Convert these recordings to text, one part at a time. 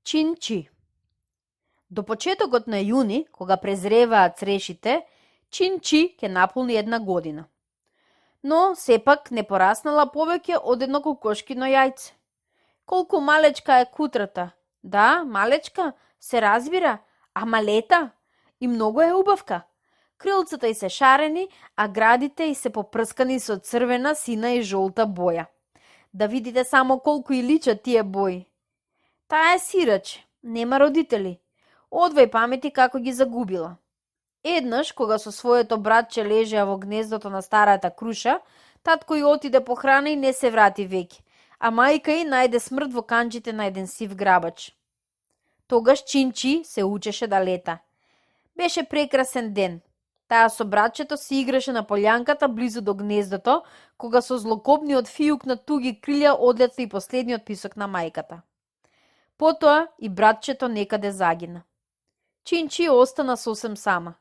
Чинчи. До почетокот на јуни, кога презреваат црешите, Чинчи ќе наполни една година. Но сепак не пораснала повеќе од едно кокошкино јајце. Колку малечка е кутрата. Да, малечка, се разбира, ама лета и многу е убавка. Крилцата й се шарени, а градите й се попрскани со црвена, сина и жолта боја. Да видите само колку и личат тие бои. Таа е сираче, нема родители. Одвај памети како ги загубила. Еднаш, кога со своето братче лежеа во гнездото на старата круша, татко ја отиде по храна и не се врати веќе, а мајка й најде смрт во канџите на еден сив грабач. Тогаш Чинчи се учеше да лета. Беше прекрасен ден. Таа со братчето се играше на полјанката близу до гнездото, кога со злокобниот фијук на туги крилја одлета и последниот писок на мајката. Потоа и братчето некаде загина. Чинчи остана сосем сама.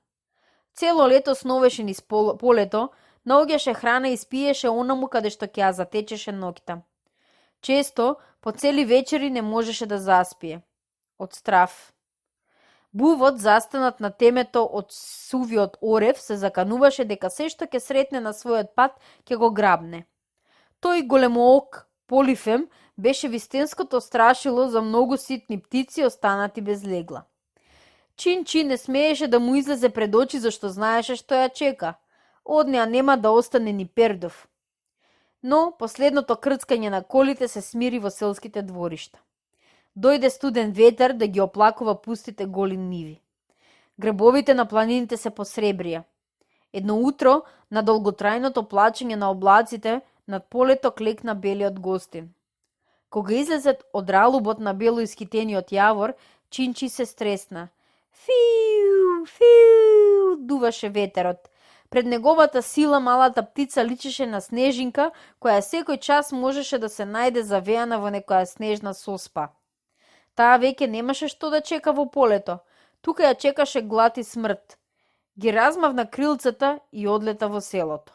Цело лето сновеше низ полето, наоѓаше храна и спиеше онаму каде што ќе ја затечеше ноќта. Често, по цели вечери не можеше да заспие. Од страв. Бувот, застанат на темето од сувиот орев, се закануваше дека се што ќе сретне на својот пат ќе го грабне. Тој големоок Полифем беше вистинското страшило за многу ситни птици останати без легла. Чинчи не смееше да му излезе пред очи зашто знаеше што ја чека. Од неа нема да остане ни пердов. Но последното крцкање на колите се смири во селските дворишта. Дојде студен ветер да ги оплакува пустите голи ниви. Гребовите на планините се посребрија. Едно утро, на долготрајното плачење на облаците, над полето клекна белиот гостин. Кога излезет од ралубот на бело искитениот јавор, Чинчи се стресна. Фиу, фиу, дуваше ветерот. Пред неговата сила малата птица личеше на снежинка, која секој час можеше да се најде завеана во некоја снежна соспа. Таа веќе немаше што да чека во полето, тука ја чекаше глад и смрт. Ги размавна крилцата и одлета во селото.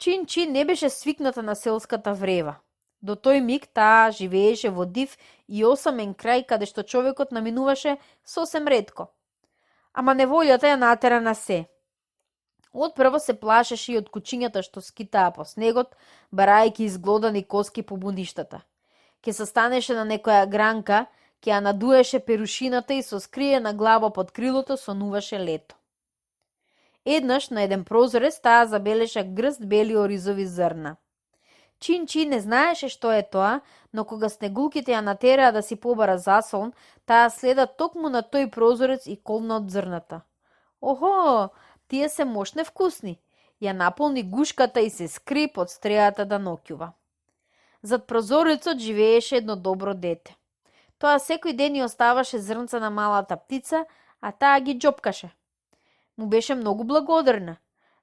Чинчи не беше свикната на селската врева. До тој миг таа живееше во див и осамен крај каде што човекот наминуваше сосем ретко. Ама неволјата ја натера на се. Отпрво се плашеше и од кучињата што скитаа по снегот, барајќи изглодани коски по буништата. Ке се станеше на некоја гранка, ке ја надуеше перушината и со скриена глава под крилото сонуваше лето. Еднаш на еден прозорец таа забелеша грст бели оризови зрна. Чинчи не знаеше што е тоа, но кога снегулките ја натераа да си побара заслон, таа следа токму на тој прозорец и колна од зрната. Охо, тие се мошне вкусни. Ја наполни гушката и се скри под стрејата да ноќува. Зад прозорецот живееше едно добро дете. Тоа секој ден ја оставаше зрнца на малата птица, а таа ги џопкаше. Му беше многу благодарна.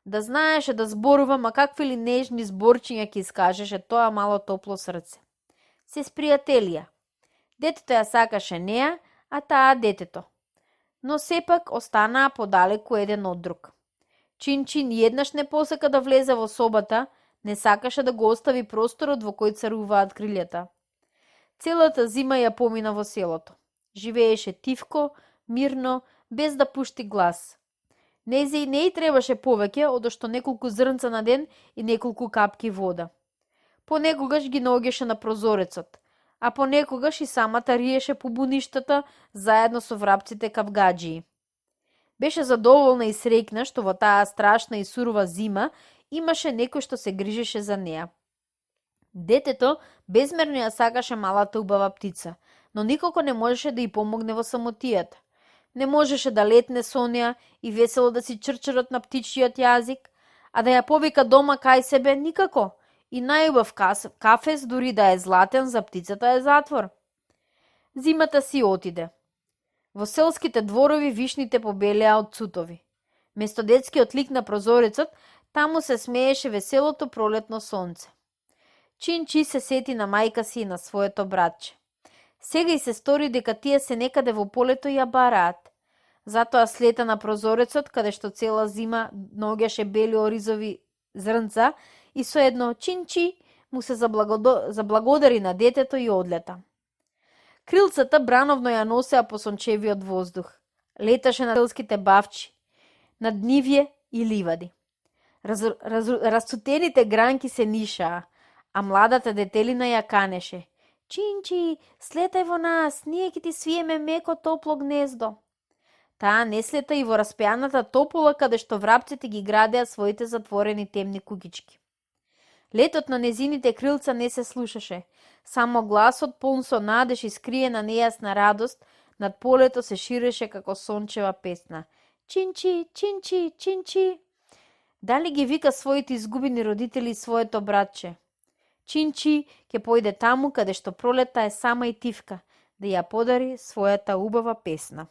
Да знаеше да зборува, ма какви ли нежни зборчиња ќе искажеше тоа мало топло срце. Се спријателија. Детето ја сакаше неа, а таа детето. Но сепак останаа подалеку еден од друг. Чинчи ниеднаш не посака да влезе во собата, не сакаше да го остави просторот во кој царуваат крилјата. Целата зима ја помина во селото. Живееше тивко, мирно, без да пушти глас. Не и требаше повеќе одошто неколку зрнца на ден и неколку капки вода. Понекогаш ги наоѓаше на прозорецот, а понекогаш и самата риеше по буништата заедно со врапците кавгаџии. Беше задоволна и среќна што во таа страшна и сурова зима имаше некој што се грижеше за неа. Детето безмерно ја сакаше малата убава птица, но никако не можеше да ја помогне во самотијата. Не можеше да летне со неа и весело да си чрчерот на птичиот јазик, а да ја повика дома кај себе никако. И најубав кафес, дури да е златен, за птицата е затвор. Зимата си отиде. Во селските дворови вишните побелеа од цутови. Место детскиот лик на прозорецот, таму се смееше веселото пролетно сонце. Чинчи се сети на мајка си и на своето братче. Сега и се стори дека тие се некаде во полето и ја бараат. Затоа слета на прозорецот, каде што цела зима наоѓаше бели оризови зрнца и со едно Чинчи му се заблагодари на детето и одлета. Крилцата брановно ја носеа по сончевиот воздух. Леташе на селските бавчи, над нивје и ливади. Расцутените гранки се нишаа, а младата детелина ја канеше. Чинчи, слетај во нас, ние ќе ти свиеме меко топло гнездо. Таа не слета и во распеаната топола каде што врапците ги градеа своите затворени темни куќички. Летот на незините крилца не се слушаше, само гласот полн со надеж и скриена нејасна радост над полето се ширеше како сончева песна. Чинчи, чинчи, чинчи. Дали ги вика своите изгубени родители и своето братче? Чинчи ќе појде таму каде што пролета е сама и тивка, да ја подари својата убава песна.